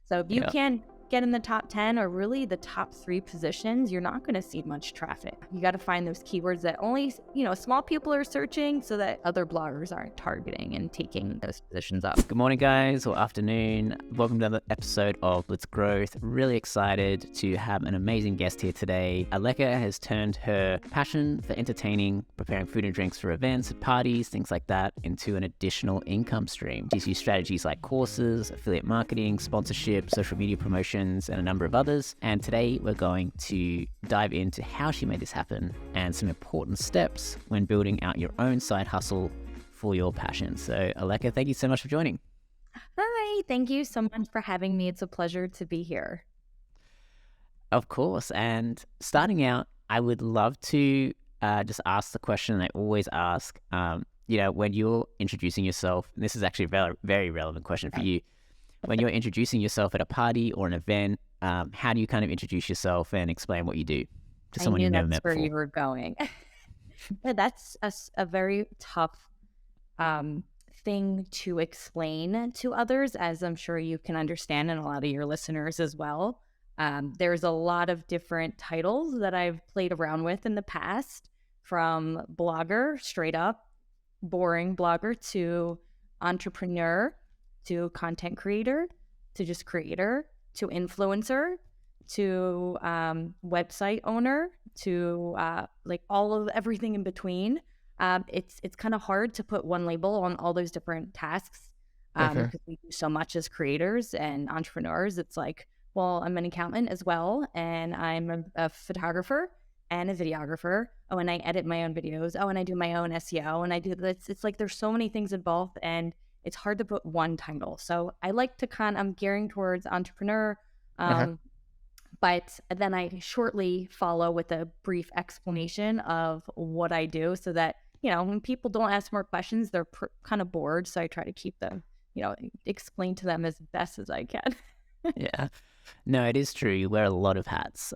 So if you Yeah. can get in the top 10 or really the top 3 positions, you're not going to see much traffic. You got to find those keywords that only, small people are searching so that other bloggers aren't targeting and taking those positions up. Good morning, guys, or afternoon. Welcome to another episode of Blitz Growth. Really excited to have an amazing guest here today. Aleka has turned her passion for entertaining, preparing food and drinks for events, parties, things like that, into an additional income stream. She's used strategies like courses, affiliate marketing, sponsorship, social media promotions, and a number of others. And today we're going to dive into how she made this happen and some important steps when building out your own side hustle for your passion. So Aleka, thank you so much for joining. Hi, thank you so much for having me. It's a pleasure to be here. Of course. And starting out, I would love to just ask the question I always ask, when you're introducing yourself, and this is actually a very, very relevant question for you. When you're introducing yourself at a party or an event, how do you kind of introduce yourself and explain what you do to someone you've never met before? I knew that's where you were going. Yeah, that's a very tough thing to explain to others, as I'm sure you can understand, and a lot of your listeners as well. There's a lot of different titles that I've played around with in the past, from blogger, straight up, boring blogger, to entrepreneur, to content creator, to just creator, to influencer, to website owner, to all of everything in between. It's kind of hard to put one label on all those different tasks because we do so much as creators and entrepreneurs. It's like, well, I'm an accountant as well, and I'm a photographer and a videographer. Oh, and I edit my own videos. Oh, and I do my own SEO, and I do this. It's like there's so many things involved, and it's hard to put one title. So I like to I'm gearing towards entrepreneur, but then I shortly follow with a brief explanation of what I do so that, when people don't ask more questions, they're kind of bored. So I try to keep them, explain to them as best as I can. Yeah. No, it is true. You wear a lot of hats,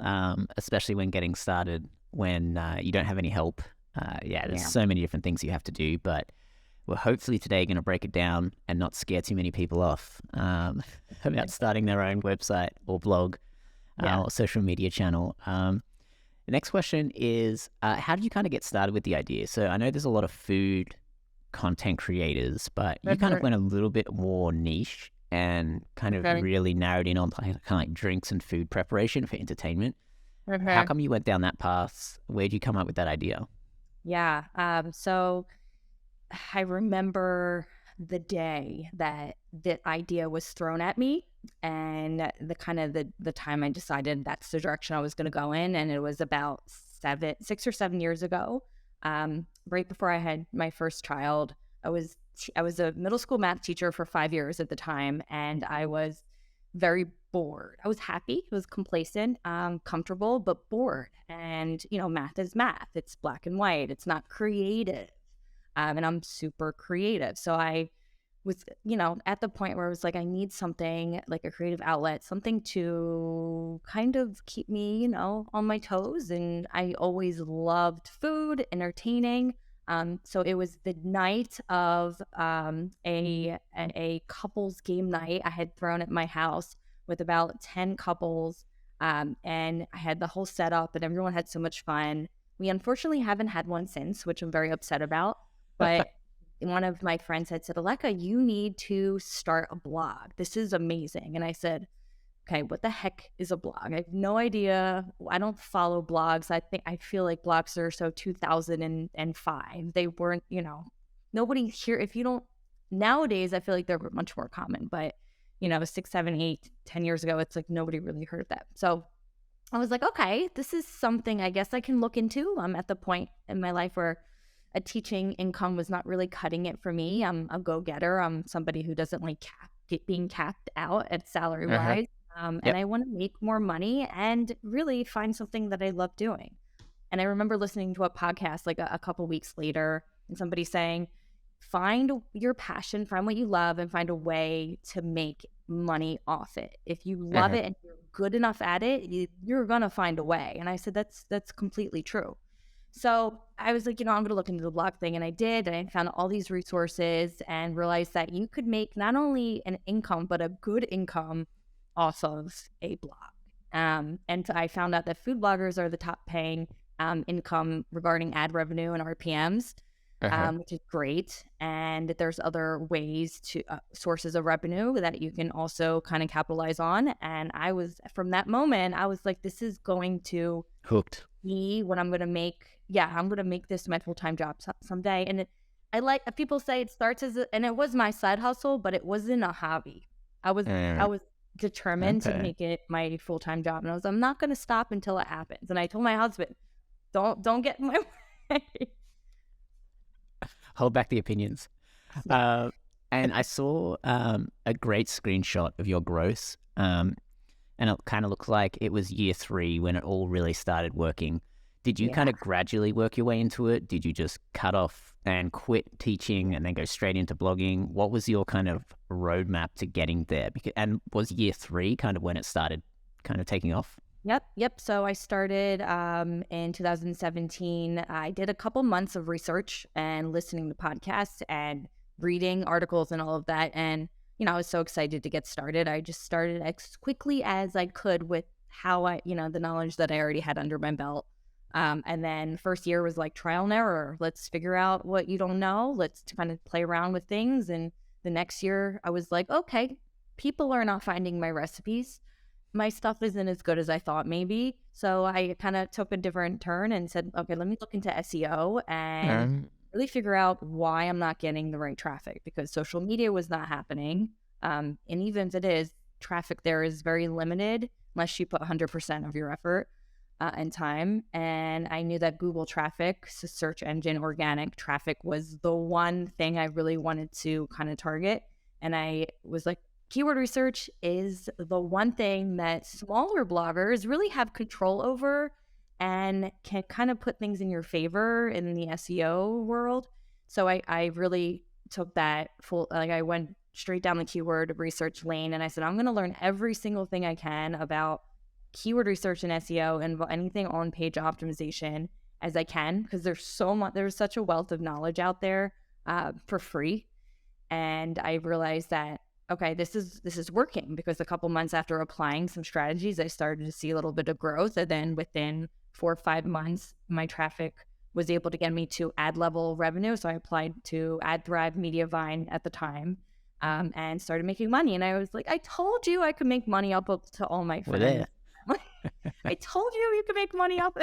especially when getting started, when you don't have any help. There's so many different things you have to do, but we're hopefully today going to break it down and not scare too many people off about starting their own website or blog or social media channel. The next question is, how did you kind of get started with the idea? So I know there's a lot of food content creators, but you kind of went a little bit more niche and kind of really narrowed in on kind of like drinks and food preparation for entertainment. How come you went down that path? Where did you come up with that idea? Yeah. So I remember the day that the idea was thrown at me, and the time I decided that's the direction I was going to go in. And it was about 6 or 7 years ago, right before I had my first child. I was a middle school math teacher for 5 years at the time, and I was very bored. I was happy, I was complacent, comfortable, but bored. And math is math. It's black and white. It's not creative. And I'm super creative. So I was, at the point where I was like, I need something like a creative outlet, something to kind of keep me, on my toes. And I always loved food, entertaining. So it was the night of a couples game night I had thrown at my house with about 10 couples. And I had the whole setup, and everyone had so much fun. We unfortunately haven't had one since, which I'm very upset about. But one of my friends had said, Aleka, you need to start a blog. This is amazing. And I said, okay, what the heck is a blog? I have no idea. I don't follow blogs. I feel like blogs are so 2005. They weren't, nobody here. If you don't, nowadays, I feel like they're much more common. But, 6, 7, 8, 10 years ago, it's like nobody really heard of that. So I was like, okay, this is something I guess I can look into. I'm at the point in my life where a teaching income was not really cutting it for me. I'm a go-getter. I'm somebody who doesn't like being capped out at salary-wise. And I want to make more money and really find something that I love doing. And I remember listening to a podcast like a couple weeks later, and somebody saying, find your passion, find what you love, and find a way to make money off it. If you love it and you're good enough at it, you're going to find a way. And I said, that's completely true. So I was like, I'm going to look into the blog thing. And I did. And I found all these resources and realized that you could make not only an income, but a good income off of a blog. And I found out that food bloggers are the top paying income regarding ad revenue and RPMs, Uh-huh. which is great. And there's other ways to sources of revenue that you can also kind of capitalize on. And I was, from that moment, I was like, this is going to Hooked. be what I'm going to make. Yeah, I'm going to make this my full-time job someday. And I like, people say it starts as and it was my side hustle, but it wasn't a hobby. I Uh, was determined to okay. make it my full-time job. And I'm not going to stop until it happens. And I told my husband, don't get in my way. Hold back the opinions. Yeah. Uh, and I saw a great screenshot of your growth. And it kind of looks like it was year 3 when it all really started working. Did you kind Yeah. of gradually work your way into it? Did you just cut off and quit teaching and then go straight into blogging? What was your kind of roadmap to getting there? And was year 3 kind of when it started kind of taking off? Yep. So I started in 2017. I did a couple months of research and listening to podcasts and reading articles and all of that. And, I was so excited to get started. I just started as quickly as I could with how the knowledge that I already had under my belt. And then first year was like trial and error. Let's figure out what you don't know. Let's kind of play around with things. And the next year I was like, okay, people are not finding my recipes. My stuff isn't as good as I thought maybe. So I kind of took a different turn and said, okay, let me look into SEO and Um, really figure out why I'm not getting the right traffic, because social media was not happening. And even if it is, traffic there is very limited unless you put 100% of your effort and time. And I knew that Google traffic, so search engine organic traffic, was the one thing I really wanted to kind of target. And I was like, keyword research is the one thing that smaller bloggers really have control over and can kind of put things in your favor in the SEO world. So I really took that full, like I went straight down the keyword research lane and I said, I'm going to learn every single thing I can about keyword research and SEO and anything on page optimization as I can, because there's such a wealth of knowledge out there for free. And I realized that, okay, this is working, because a couple months after applying some strategies, I started to see a little bit of growth. And then within 4 or 5 months, my traffic was able to get me to ad level revenue. So I applied to AdThrive, Mediavine at the time, and started making money. And I was like, I told you I could make money up to all my we're friends. there. I told you could make money up.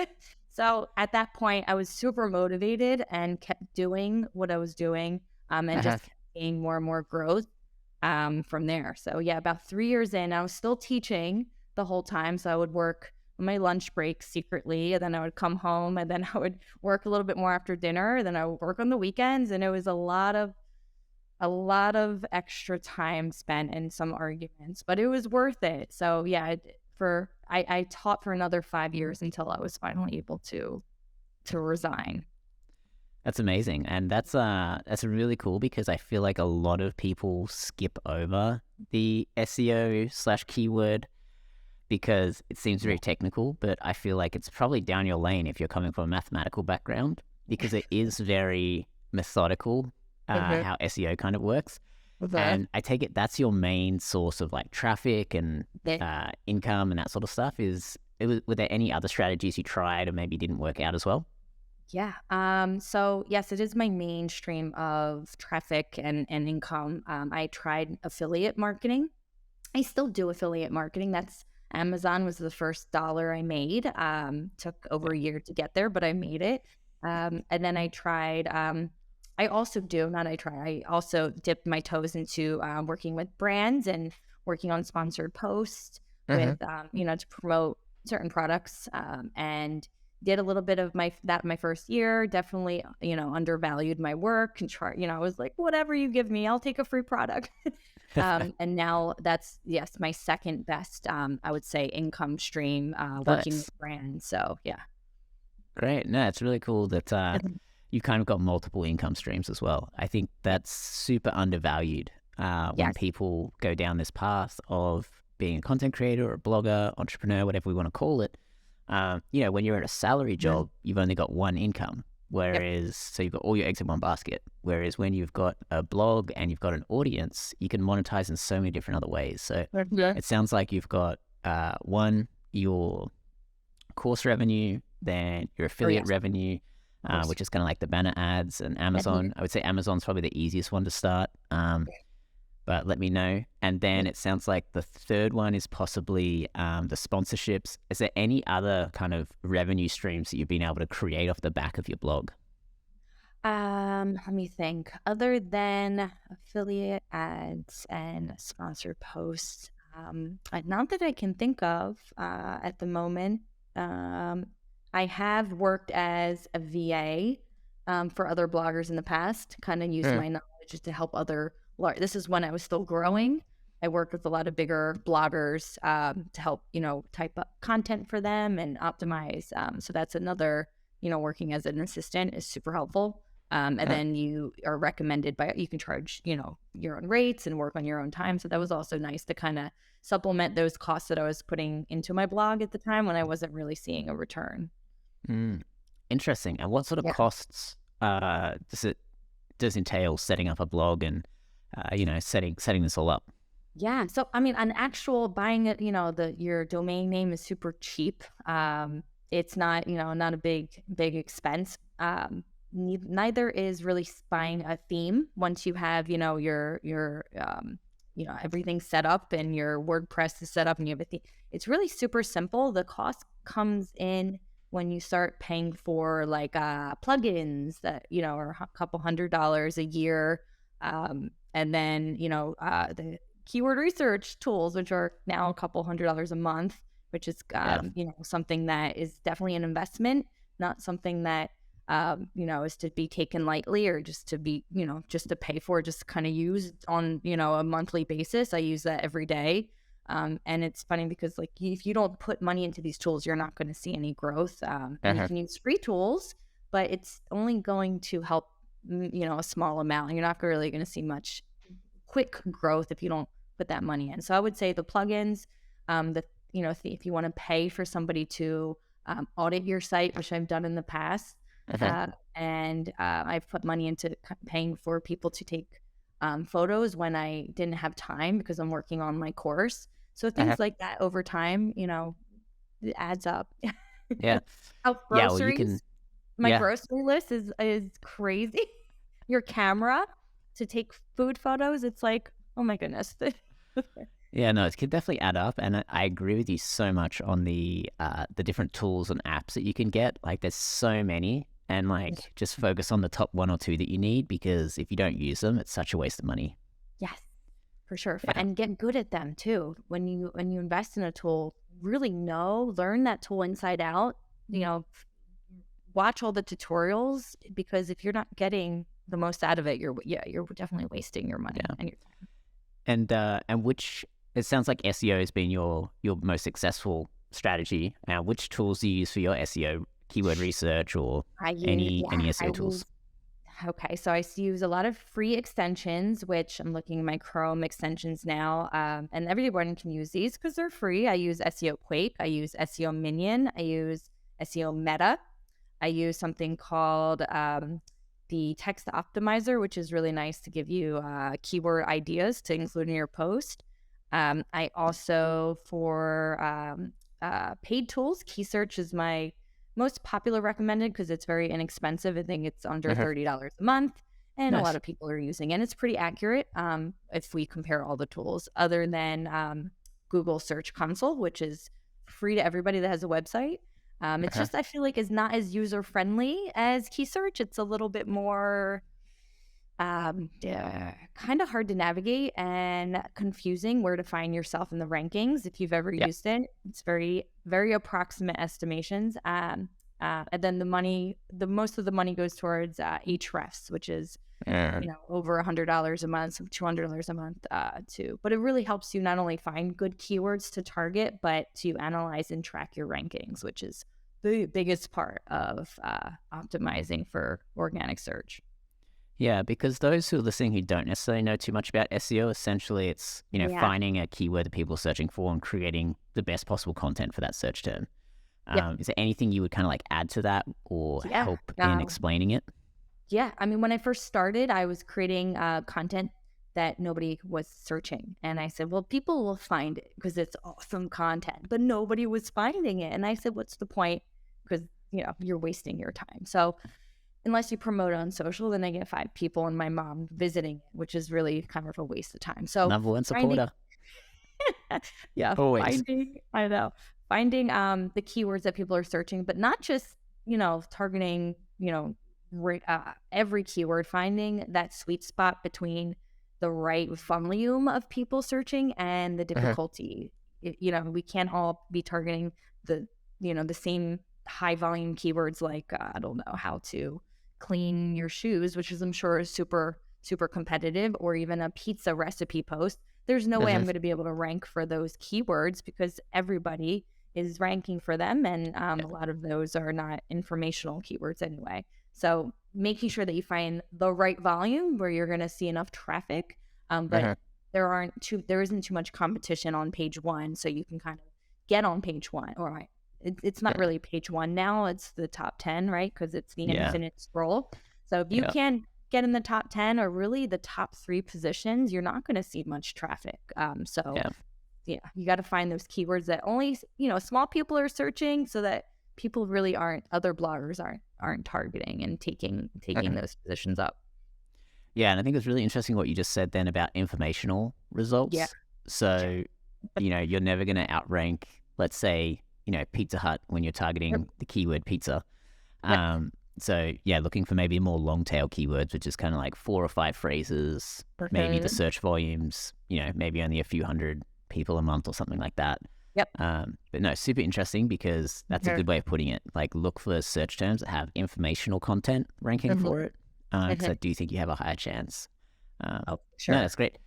So at that point, I was super motivated and kept doing what I was doing, and Uh-huh. just kept seeing more and more growth from there. So yeah, about 3 years in, I was still teaching the whole time. So I would work on my lunch break secretly, and then I would come home, and then I would work a little bit more after dinner. Then I would work on the weekends, and it was a lot of extra time spent in some arguments, but it was worth it. So yeah, I taught for another 5 years until I was finally able to resign. That's amazing. And that's really cool because I feel like a lot of people skip over the SEO/keyword because it seems Yeah. very technical, but I feel like it's probably down your lane if you're coming from a mathematical background because it is very methodical, Mhm. how SEO kind of works. Okay. And I take it that's your main source of like traffic and Yeah. income and that sort of stuff. Were there any other strategies you tried or maybe didn't work out as well? Yeah. So yes, it is my main stream of traffic and income. I tried affiliate marketing. I still do affiliate marketing. That's Amazon was the first dollar I made. Took over a year to get there, but I made it. And then I tried. I also do not. I try. I also dipped my toes into working with brands and working on sponsored posts Uh-huh. with to promote certain products. And did a little bit of my first year. Definitely undervalued my work and try. I was like, whatever you give me, I'll take a free product. And now that's, yes, my second best, I would say, income stream, working Nice. with brands. So yeah. Great. No, it's really cool that Mhm. you kind of got multiple income streams as well. I think that's super undervalued when Yes. people go down this path of being a content creator or a blogger, entrepreneur, whatever we want to call it. When you're at a salary Yeah. job, you've only got one income. Yep. Whereas, so you've got all your eggs in one basket. Whereas when you've got a blog and you've got an audience, you can monetize in so many different other ways. So Yeah. it sounds like you've got one, your course revenue, then your Oh, affiliate yes, revenue, of course. which is kind of like the banner ads and Amazon. I would say Amazon's probably the easiest one to start. But let me know. And then it sounds like the third one is possibly the sponsorships. Is there any other kind of revenue streams that you've been able to create off the back of your blog? Let me think. Other than affiliate ads and sponsored posts, not that I can think of at the moment. I have worked as a VA for other bloggers in the past, kind of used Mm. my knowledge to help other. This is when I was still growing. I worked with a lot of bigger bloggers to help, type up content for them and optimize. So that's another, working as an assistant is super helpful. And then you are recommended you can charge, your own rates and work on your own time. So that was also nice to kind of supplement those costs that I was putting into my blog at the time when I wasn't really seeing a return. Mm. Interesting. And what sort of Yeah. costs does entail setting up a blog and setting this all up? Yeah. So, I mean, an actual buying it, your domain name is super cheap. It's not, not a big expense. Neither is really buying a theme once you have, everything set up and your WordPress is set up and you have a theme. It's really super simple. The cost comes in when you start paying for like plugins that, are a couple $100 a year. And then, the keyword research tools, which are now a couple $100 a month, which is, something that is definitely an investment, not something that, is to be taken lightly or just to be, just to pay for, just kind of use on, a monthly basis. I use that every day. And it's funny because like if you don't put money into these tools, you're not going to see any growth. And you can use free tools, but it's only going to help, a small amount. And you're not really going to see much quick growth if you don't put that money in. So I would say the plugins, if you want to pay for somebody to audit your site, which I've done in the past, and I've put money into paying for people to take photos when I didn't have time because I'm working on my course. So things like that over time, it adds up. Yeah. Yeah. Well, you can. Groceries. My Yeah. grocery list is crazy. Your camera to take food photos, it's like, oh my goodness. Yeah, no, it could definitely add up, and I agree with you so much on the different tools and apps that you can get. Like, there's so many, and like, just focus on the top one or two that you need, because if you don't use them, it's such a waste of money. Yes, for sure. Yeah. And get good at them too. When you invest in a tool, really learn that tool inside out. Watch all the tutorials, because if you're not getting the most out of it, you're definitely wasting your money and your time. And which, it sounds like SEO has been your most successful strategy. Which tools do you use for your SEO, keyword research, or any SEO tools? Okay, so I use a lot of free extensions, which I'm looking at my Chrome extensions now, and everyone can use these because they're free. I use SEO Quake, I use SEO Minion, I use SEO Meta, I use something called the Text Optimizer, which is really nice to give you keyword ideas to include in your post. I also, for paid tools, Key Search is my most popular recommended because it's very inexpensive. I think it's under $30 a month, and Nice. a lot of people are using it. And it's pretty accurate if we compare all the tools, other than Google Search Console, which is free to everybody that has a website. It's just, I feel like, is not as user friendly as Key Search. It's a little bit more kind of hard to navigate and confusing where to find yourself in the rankings if you've ever used it. It's very, very approximate estimations. And then the most of the money goes towards Ahrefs, which is over $100 a month, so $200 a month too. But it really helps you not only find good keywords to target, but to analyze and track your rankings, which is the biggest part of optimizing for organic search. Yeah, because those who are listening who don't necessarily know too much about SEO, essentially it's, finding a keyword that people are searching for and creating the best possible content for that search term. Yeah. Is there anything you would kind of like add to that or Yeah. help in explaining it? Yeah. I mean, when I first started, I was creating content that nobody was searching. And I said, well, people will find it because it's awesome content, but nobody was finding it. And I said, what's the point? Because, you're wasting your time. So unless you promote it on social, then I get 5 people and my mom visiting it, which is really kind of a waste of time. So Number one finding, supporter. yeah, Always. finding the keywords that people are searching, but not just, targeting, every keyword, finding that sweet spot between the right volume of people searching and the difficulty. We can't all be targeting the same high volume keywords like, I don't know, how to clean your shoes, which is, I'm sure, is super, super competitive, or even a pizza recipe post. There's no way I'm going to be able to rank for those keywords because everybody is ranking for them. And a lot of those are not informational keywords anyway. So making sure that you find the right volume where you're going to see enough traffic, but there isn't too much competition on page one. So you can kind of get on page one. All right. It's not really page one now. It's the top 10, right? Because it's the infinite scroll. So if you can get in the top 10 or really the top 3 positions, you're not going to see much traffic. You got to find those keywords that only, small people are searching, so that people really other bloggers aren't targeting and taking those positions up. Yeah. And I think it's really interesting what you just said then about informational results. Yeah. So, you're never going to outrank, let's say, Pizza Hut when you're targeting the keyword pizza. So yeah, looking for maybe more long tail keywords, which is kind of like 4 or 5 phrases, maybe the search volumes, maybe only a few hundred people a month or something like that. Yep. But no, super interesting because that's a good way of putting it. Like, look for search terms that have informational content ranking for it. Because I do think you have a higher chance. Sure. No, that's great.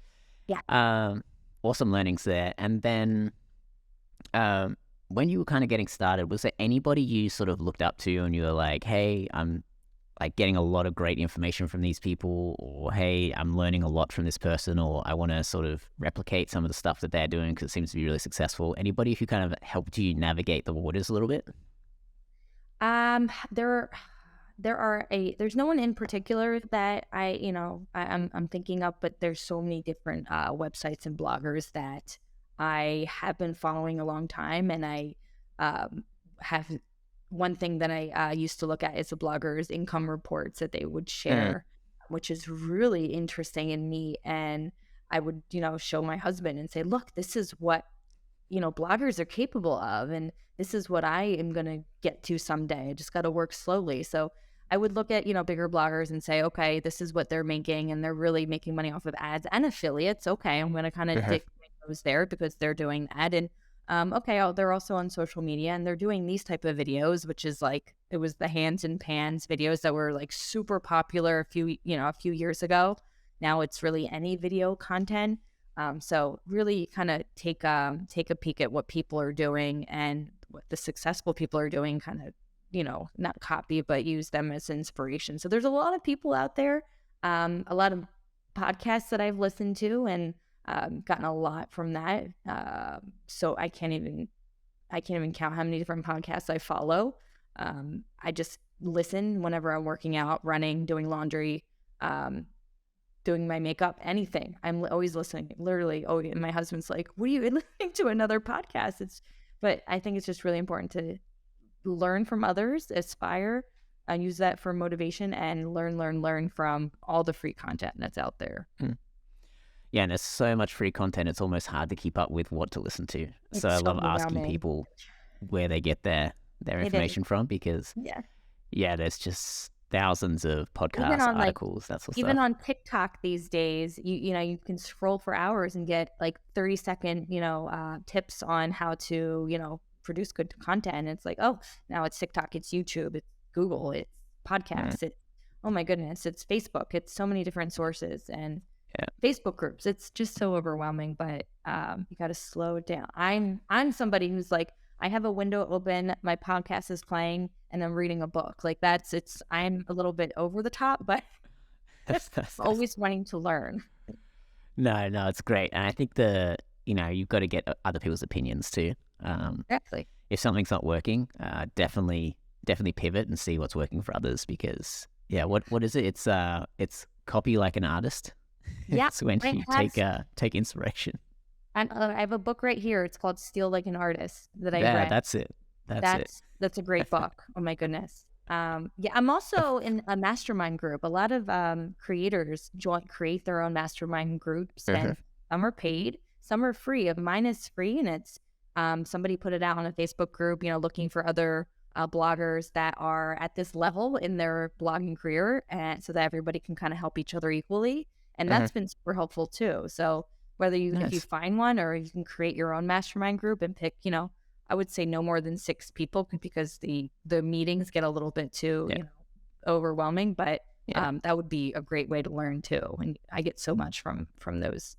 Yeah. Awesome learnings there. And then, when you were kind of getting started, was there anybody you sort of looked up to and you were like, hey, I'm like getting a lot of great information from these people, or hey, I'm learning a lot from this person, or I want to sort of replicate some of the stuff that they're doing because it seems to be really successful? Anybody who kind of helped you navigate the waters a little bit? There's no one in particular that I'm thinking of, but there's so many different websites and bloggers that I have been following a long time, and I have one thing that I used to look at is the bloggers' income reports that they would share, which is really interesting and neat. And I would, show my husband and say, look, this is what, bloggers are capable of, and this is what I am going to get to someday. I just got to work slowly. So I would look at, bigger bloggers and say, okay, this is what they're making, and they're really making money off of ads and affiliates. Okay, I'm going to kind of dig those there because they're doing that. And they're also on social media and they're doing these type of videos, which is like, it was the hands and pans videos that were like super popular a few years ago. Now it's really any video content. So really kind of take a peek at what people are doing and what the successful people are doing, kind of, not copy, but use them as inspiration. So there's a lot of people out there, a lot of podcasts that I've listened to and gotten a lot from that. So I can't even count how many different podcasts I follow. I just listen whenever I'm working out, running, doing laundry, doing my makeup, anything. I'm always listening. Literally, and my husband's like, "What are you listening to another podcast?" But I think it's just really important to learn from others, aspire, and use that for motivation, and learn from all the free content that's out there. Yeah, and there's so much free content, it's almost hard to keep up with what to listen to. So I love asking people where they get their information from, because there's just thousands of podcasts, articles, that sort of stuff. Even on TikTok these days, you can scroll for hours and get like 30-second, tips on how to, produce good content. And it's like, oh, now it's TikTok, it's YouTube, it's Google, it's podcasts, it's, oh my goodness, it's Facebook, it's so many different sources and Facebook groups. It's just so overwhelming, but you got to slow it down. I'm somebody who's like, I have a window open, my podcast is playing, and I'm reading a book. Like I'm a little bit over the top, but always wanting to learn. No, it's great. And I think you've got to get other people's opinions too. Exactly. if something's not working, definitely pivot and see what's working for others, because yeah, what is it? It's copy like an artist. Yeah, It's when I you have. take inspiration. And I have a book right here. It's called Steal Like an Artist that I Yeah, read. that's it. That's it. That's a great book. Oh my goodness. Yeah, I'm also in a mastermind group. A lot of creators create their own mastermind groups, Mhm. and some are paid, some are free. Mine is free, and it's somebody put it out on a Facebook group. Looking for other bloggers that are at this level in their blogging career, and so that everybody can kind of help each other equally. And Mhm. that's been super helpful too. So whether if you Nice. find one, or you can create your own mastermind group and pick, I would say no more than 6 people, because the meetings get a little bit too, Yeah. overwhelming. But Yeah. that would be a great way to learn too, and I get so much from those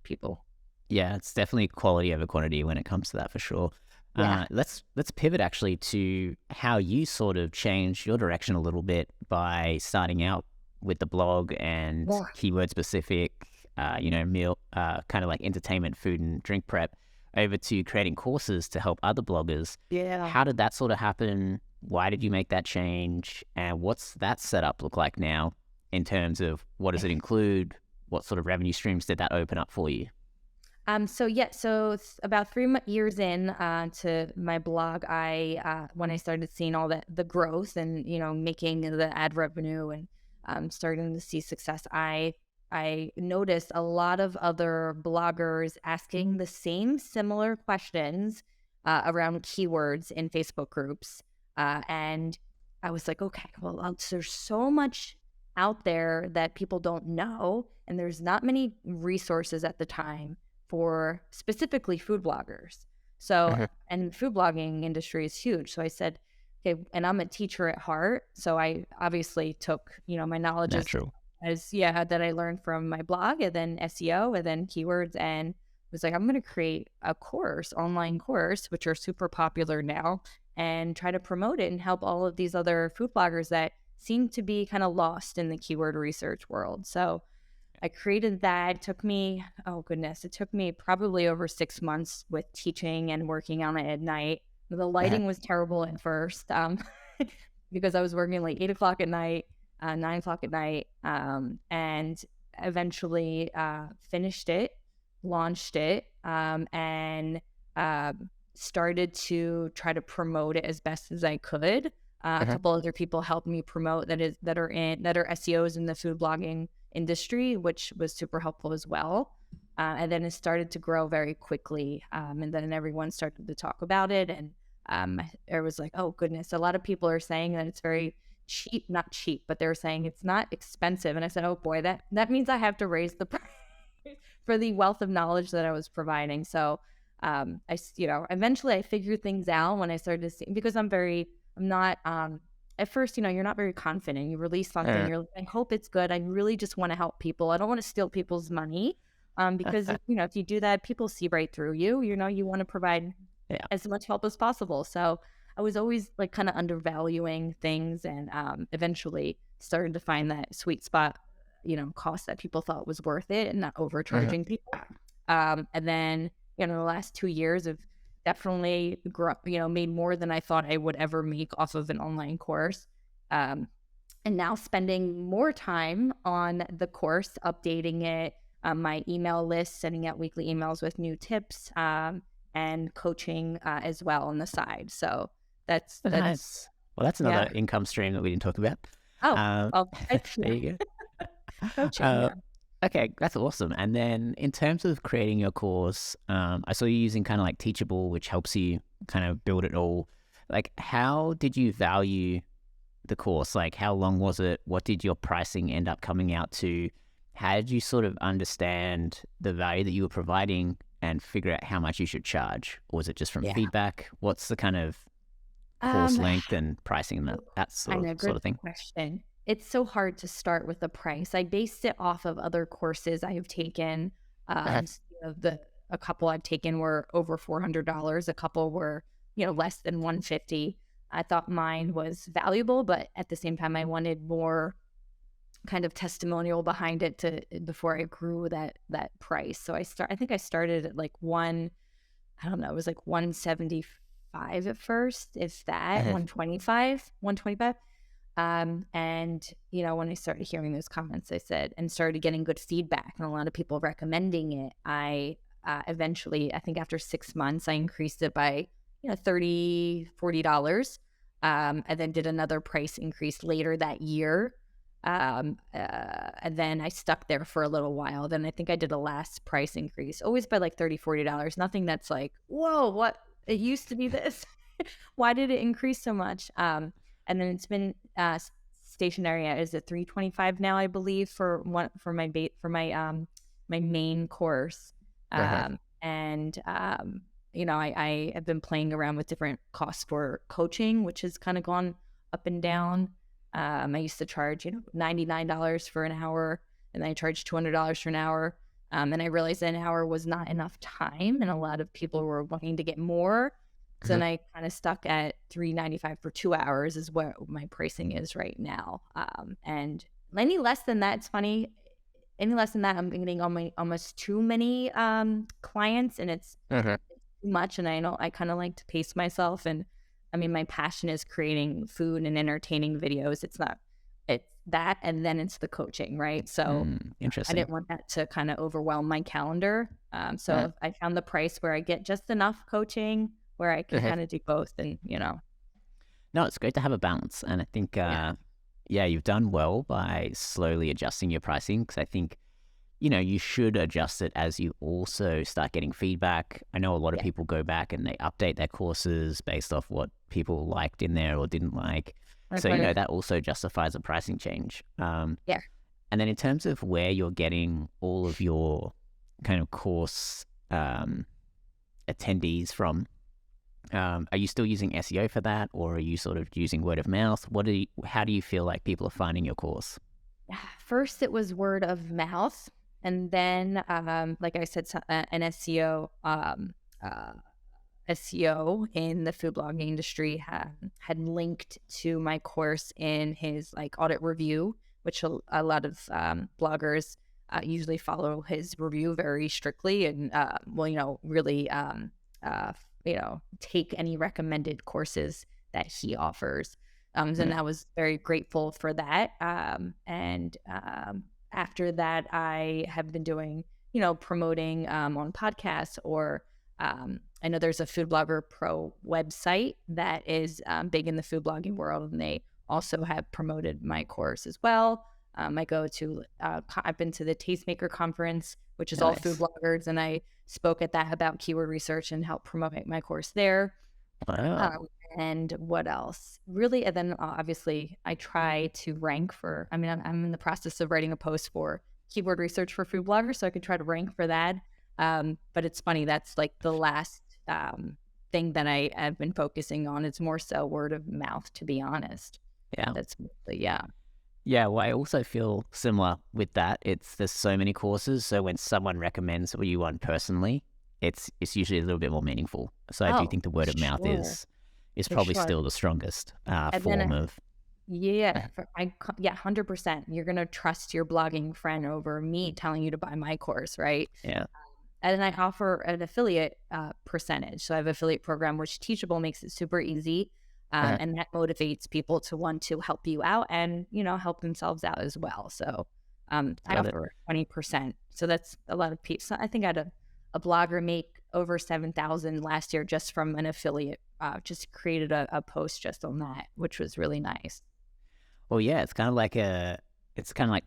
people. Yeah, it's definitely quality over quantity when it comes to that, for sure. Yeah. Let's pivot actually to how you sort of changed your direction a little bit by starting out with the blog and Yeah. keyword specific, meal, kind of like entertainment, food and drink prep, over to creating courses to help other bloggers. Yeah. How did that sort of happen? Why did you make that change? And what's that setup look like now in terms of what does it include? What sort of revenue streams did that open up for you? So about 3 years in to my blog, I when I started seeing all the growth, and making the ad revenue, and starting to see success, I noticed a lot of other bloggers asking the same similar questions around keywords in Facebook groups, and I was like, okay, well, there's so much out there that people don't know, and there's not many resources at the time for specifically food bloggers. So, Mhm. and food blogging industry is huge. So I said, okay, and I'm a teacher at heart. So I obviously took, my knowledge Natural. yeah, that I learned from my blog, and then SEO, and then keywords, and was like, I'm going to create a course, online course, which are super popular now, and try to promote it and help all of these other food bloggers that seem to be kind of lost in the keyword research world. So I created that. It took me, oh goodness, it took me probably over 6 months with teaching and working on it at night. The Uh-huh. lighting was terrible at first, because I was working like 8 o'clock at night, 9 o'clock at night, and eventually finished it, launched it, and uh, started to try to promote it as best as I could. A Uh-huh. couple other people helped me promote that are SEOs in the food blogging industry, which was super helpful as well. And then it started to grow very quickly. And then everyone started to talk about it. And it was like, oh, goodness. A lot of people are saying that it's very cheap, not cheap, but they're saying it's not expensive. And I said, oh, boy, that means I have to raise the price for the wealth of knowledge that I was providing. So eventually I figured things out when I started to see, because I'm not, at first, you're not very confident. You release something, Uh, you're like, I hope it's good. I really just want to help people. I don't want to steal people's money. Because if you do that, people see right through you. You want to provide yeah. as much help as possible. So I was always like kind of undervaluing things, and eventually started to find that sweet spot, cost that people thought was worth it, and not Mhm. overcharging people. And then, the last 2 years have definitely made more than I thought I would ever make off of an online course. Um, and now spending more time on the course, updating it, my email list, sending out weekly emails with new tips, and coaching as well on the side. So that's Nice. Well, that's yeah. another income stream that we didn't talk about. Oh, Um, oh, there you go. coaching. Yeah. Okay, that's awesome. And then in terms of creating your course, I saw you using kind of like Teachable, which helps you kind of build it all. Like, how did you value the course? Like, how long was it? What did your pricing end up coming out to? How did you sort of understand the value that you were providing and figure out how much you should charge? Or was it just from Yeah. feedback? What's the kind of course Um, length and pricing and that I sort of know, sort good of thing? question. It's so hard to start with the price. I based it off of other courses I have taken. Uh-huh. A couple I've taken were over $400. A couple were, less than 150. I thought mine was valuable, but at the same time, I wanted more kind of testimonial behind it to before I grew that price. So I think I started at like I don't know, it was like 175 125 at first, if that, Mhm. 125. And, when I started hearing those comments, I said, and started getting good feedback and a lot of people recommending it, I eventually, I think after 6 months, I increased it by, $30, $40. And then did another price increase later that year. And then I stuck there for a little while. Then I think I did a last price increase, always by like $30, $40. Nothing that's like, whoa, what? It used to be this. Why did it increase so much? And then it's been stationary at, is it 325 now, I believe, for my main course. Uh-huh. I have been playing around with different costs for coaching, which has kind of gone up and down. I used to charge, $99 for an hour, and then I charged $200 for an hour. And I realized that an hour was not enough time, and a lot of people were wanting to get more. So Mhm. then I kind of stuck at $395 for 2 hours is what my pricing is right now. And any less than that, it's funny. Any less than that, I'm getting almost too many clients, and it's Mhm. too much. And I know I kind of like to pace myself. And I mean, my passion is creating food and entertaining videos. It's that, and then it's the coaching, right? So I Interesting. didn't want that to kind of overwhelm my calendar. So I found the price where I get just enough coaching where I can Mhm. kind of do both, and No, it's great to have a balance. And I think, yeah, yeah, you've done well by slowly adjusting your pricing because I think, you should adjust it as you also start getting feedback. I know a lot of yeah, people go back and they update their courses based off what people liked in there or didn't like. So, okay, that also justifies a pricing change. yeah. And then in terms of where you're getting all of your kind of course attendees from, are you still using SEO for that, or are you sort of using word of mouth? How do you feel like people are finding your course? First, it was word of mouth, and then, like I said, an SEO in the food blogging industry had linked to my course in his like audit review, which a lot of bloggers usually follow his review very strictly, and really uh, take any recommended courses that he offers. And Mm, I was very grateful for that. And after that, I have been doing, promoting on podcasts, or I know there's a Food Blogger Pro website that is big in the food blogging world, and they also have promoted my course as well. I've been to the Tastemaker conference, which is all food nice. bloggers, and I spoke at that about keyword research and helped promote my course there. Wow. And what else? Really, and then obviously I try to rank for, I mean, I'm in the process of writing a post for keyword research for food bloggers, so I could try to rank for that. But it's funny, that's like the last thing that I have been focusing on. It's more so word of mouth, to be honest. Yeah. That's mostly, yeah. Yeah, well, I also feel similar with that. There's so many courses, so when someone recommends what you want personally, it's usually a little bit more meaningful. So I do Oh, think the for word of mouth sure. is For probably sure. still the strongest And then form of. yeah, yeah, 100%. You're gonna trust your blogging friend over me telling you to buy my course, right? Yeah. And then I offer an affiliate percentage. So I have an affiliate program which Teachable makes it super easy, Uh-huh. and that motivates people to want to help you out and help themselves out as well. So I Got it. offer 20%. So that's a lot of people. So I think I had a blogger make over 7,000 last year just from an affiliate. Just created a post just on that, which was really nice. Well, yeah, it's kind of like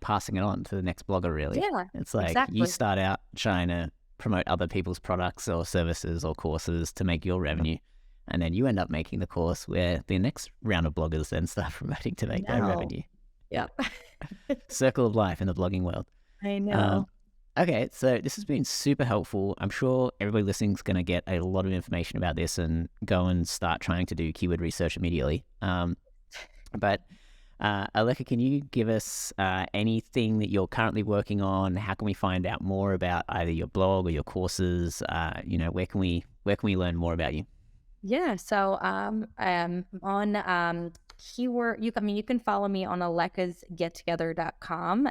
passing it on to the next blogger, really. Yeah, It's like you exactly. start out trying to promote other people's products or services or courses to make your revenue. And then you end up making the course where the next round of bloggers then start promoting to I make their know. revenue. Yep. Circle of life in the blogging world. I Um, know. okay, so this has been super helpful. I'm sure everybody listening is going to get a lot of information about this and go and start trying to do keyword research immediately. But Aleka, can you give us anything that you're currently working on? How can we find out more about either your blog or your courses? Where can we learn more about you? Yeah. So on keyword you can follow me on alekasgettogether.com.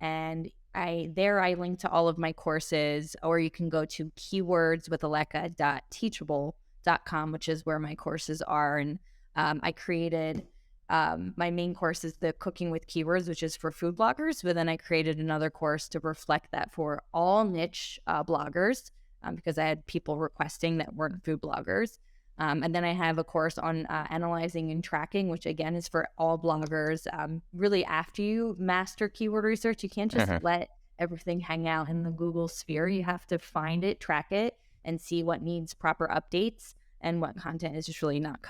And I link to all of my courses, or you can go to keywordswithaleka.teachable.com, blitz.com, which is where my courses are. And I created my main course is the Cooking with Keywords, which is for food bloggers. But then I created another course to reflect that for all niche bloggers, because I had people requesting that weren't food bloggers. And then I have a course on analyzing and tracking, which again is for all bloggers. Really, after you master keyword research, you can't just let everything hang out in the Google sphere. You have to find it, track it, and see what needs proper updates and what content is just really not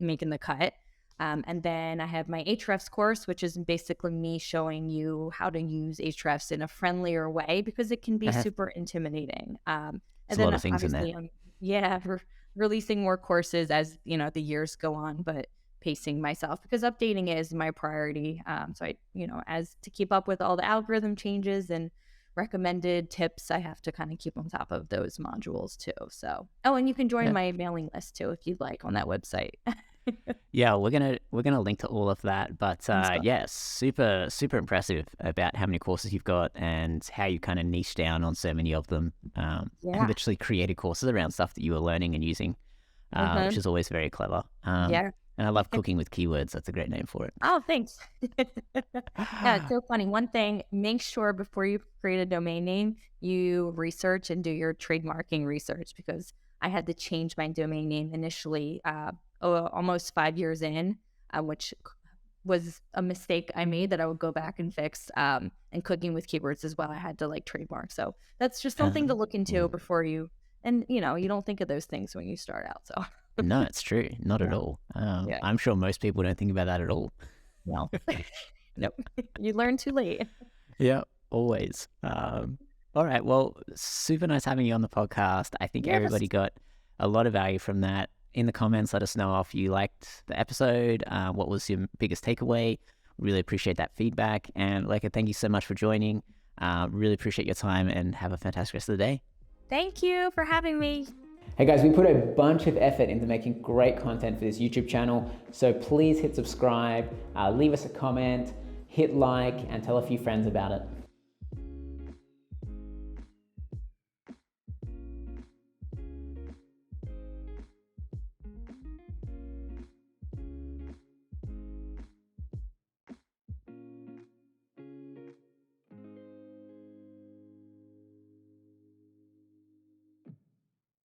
making the cut. And then I have my Ahrefs course, which is basically me showing you how to use Ahrefs in a friendlier way, because it can be super intimidating. And There's then a lot of things in there. I'm releasing more courses as the years go on, but pacing myself because updating it is my priority. So I, as to keep up with all the algorithm changes and recommended tips, I have to kind of keep on top of those modules too. So, and you can join my mailing list too if you'd like on that website. Yeah, we're gonna link to all of that. But super impressive about how many courses you've got and how you kind of niche down on so many of them. And literally created courses around stuff that you were learning and using, which is always very clever. And I love Cooking with Keywords. That's a great name for it. Oh, thanks. Yeah, it's so funny. One thing, make sure before you create a domain name, you research and do your trademarking research, because I had to change my domain name initially almost 5 years in, which was a mistake I made that I would go back and fix. And Cooking with Keywords as well, I had to trademark. So that's just something to look into before you, and you don't think of those things when you start out. So no, it's true. Not at all. I'm sure most people don't think about that at all. No. Nope. You learn too late. Yeah, always. All right. Well, super nice having you on the podcast. I think everybody got a lot of value from that. In the comments, let us know if you liked the episode. What was your biggest takeaway? Really appreciate that feedback. And Aleka, thank you so much for joining. Really appreciate your time and have a fantastic rest of the day. Thank you for having me. Hey guys, we put a bunch of effort into making great content for this YouTube channel. So please hit subscribe, leave us a comment, hit like, and tell a few friends about it.